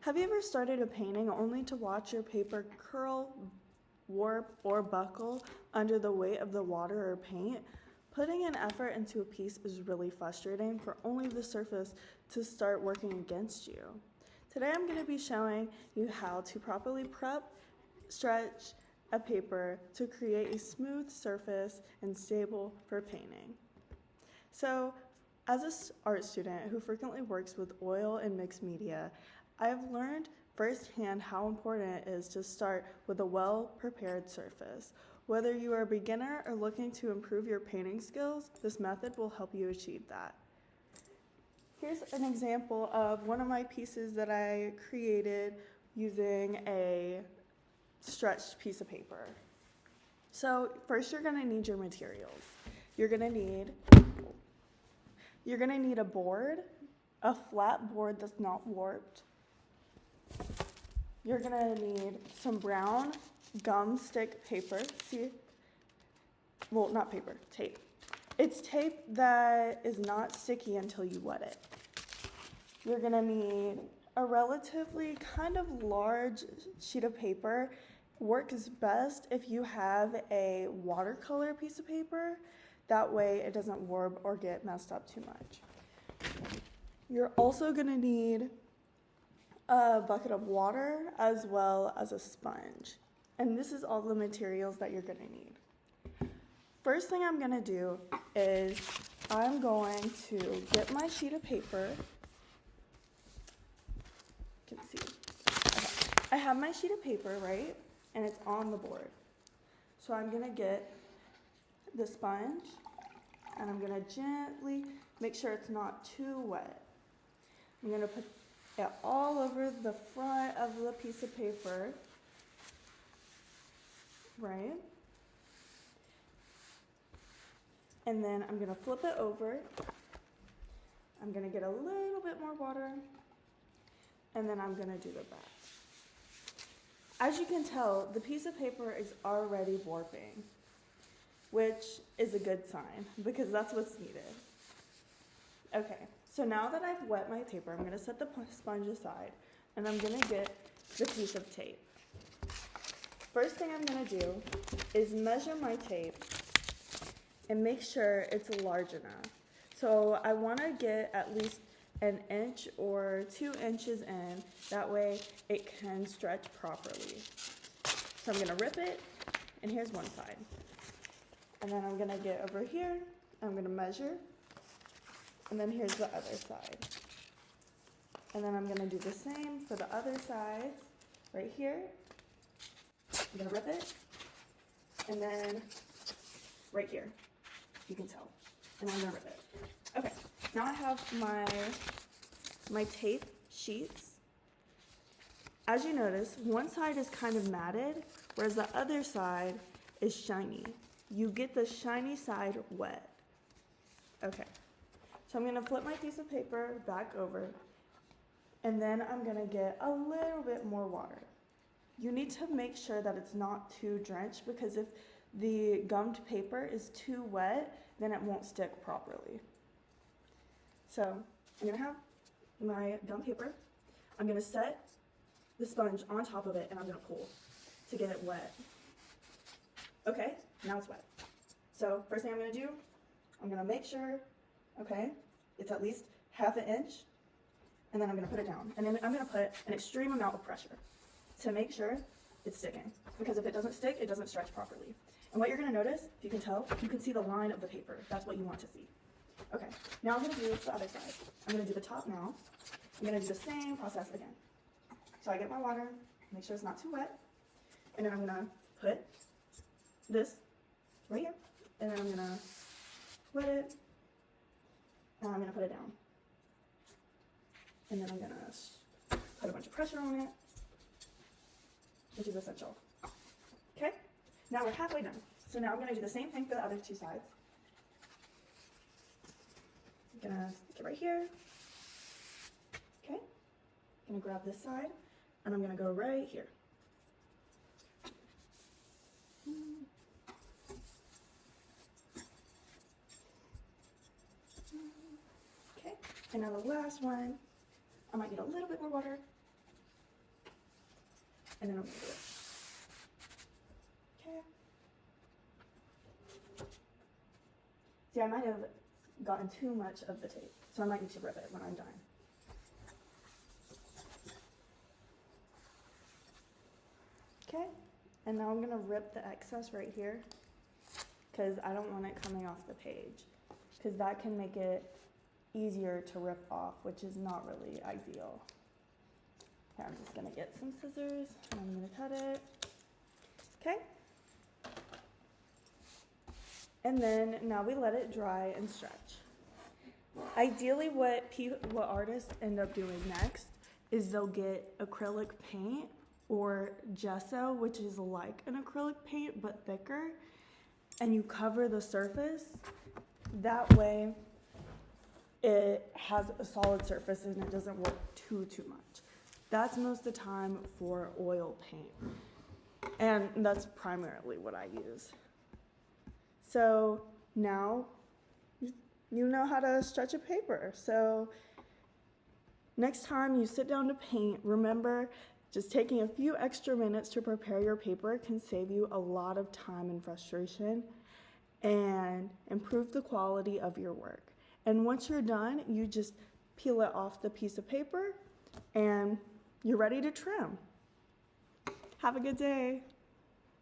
Have you ever started a painting only to watch your paper curl, warp, or buckle under the weight of the water or paint? Putting an effort into a piece is really frustrating for only the surface to start working against you. Today I'm going to be showing you how to properly prep, stretch a paper to create a smooth surface and stable for painting. So, as an art student who frequently works with oil and mixed media, I have learned firsthand how important it is to start with a well-prepared surface. Whether you are a beginner or looking to improve your painting skills, this method will help you achieve that. Here's an example of one of my pieces that I created using a stretched piece of paper. So first you're going to need your materials. You're going to need a board, a flat board that's not warped. You're going to need some brown gum stick paper. Not paper, tape. It's tape that is not sticky until you wet it. You're going to need a relatively kind of large sheet of paper. Works best if you have a watercolor piece of paper. That way it doesn't warp or get messed up too much. You're also going to need a bucket of water as well as a sponge. And this is all the materials that you're going to need. First thing I'm going to do is I'm going to get my sheet of paper. You can see. Okay. I have my sheet of paper, right? And it's on the board. So I'm going to get the sponge and I'm going to gently make sure it's not too wet. I'm going to put it all over the front of the piece of paper, right? And then I'm going to flip it over. I'm going to get a little bit more water, and then I'm going to do the back. As you can tell, the piece of paper is already warping, which is a good sign because that's what's needed. Okay, so now that I've wet my paper, I'm going to set the sponge aside, and I'm going to get the piece of tape. First thing I'm going to do is measure my tape and make sure it's large enough. So I want to get at least an inch or 2 inches in, that way it can stretch properly. So I'm going to rip it, and here's one side. And then I'm going to get over here, I'm going to measure, and then here's the other side. And then I'm going to do the same for the other sides, right here. I'm going to rip it, and then right here, you can tell, and I'm going to rip it. Okay, now I have my tape sheets. As you notice, one side is kind of matted, whereas the other side is shiny. You get the shiny side wet. Okay, so I'm going to flip my piece of paper back over, and then I'm going to get a little bit more water. You need to make sure that it's not too drenched, because if the gummed paper is too wet, then it won't stick properly. So I'm going to have my gum paper. I'm going to set the sponge on top of it, and I'm going to pull to get it wet. Okay, now it's wet. So first thing I'm going to do, I'm going to make sure, okay, it's at least ½ inch, and then I'm going to put it down. And then I'm going to put an extreme amount of pressure to make sure it's sticking, because if it doesn't stick, it doesn't stretch properly. And what you're going to notice, if you can tell, you can see the line of the paper. That's what you want to see. Okay, now I'm going to do the other side. I'm going to do the top now. I'm going to do the same process again. So I get my water, make sure it's not too wet, and then I'm going to put this right here, and then I'm going to wet it, and I'm going to put it down. And then I'm going to put a bunch of pressure on it, which is essential. Okay, now we're halfway done. So now I'm going to do the same thing for the other two sides. I'm going to stick it right here. Okay, I'm going to grab this side, and I'm going to go right here. Okay, and now the last one, I might need a little bit more water. and then I'm gonna do it. Okay. See, I might have gotten too much of the tape, so I might need to rip it when I'm done. Okay, and now I'm gonna rip the excess right here because I don't want it coming off the page because that can make it easier to rip off, which is not really ideal. Okay, I'm just gonna get some scissors and I'm gonna cut it. Okay. And then now we let it dry and stretch. Ideally what artists end up doing next is they'll get acrylic paint or gesso, which is like an acrylic paint but thicker, and you cover the surface. That way it has a solid surface and it doesn't work too much. That's most of the time for oil paint, and that's primarily what I use. So now you know how to stretch a paper. So next time you sit down to paint, remember just taking a few extra minutes to prepare your paper can save you a lot of time and frustration and improve the quality of your work. And once you're done, you just peel it off the piece of paper and you're ready to trim. Have a good day.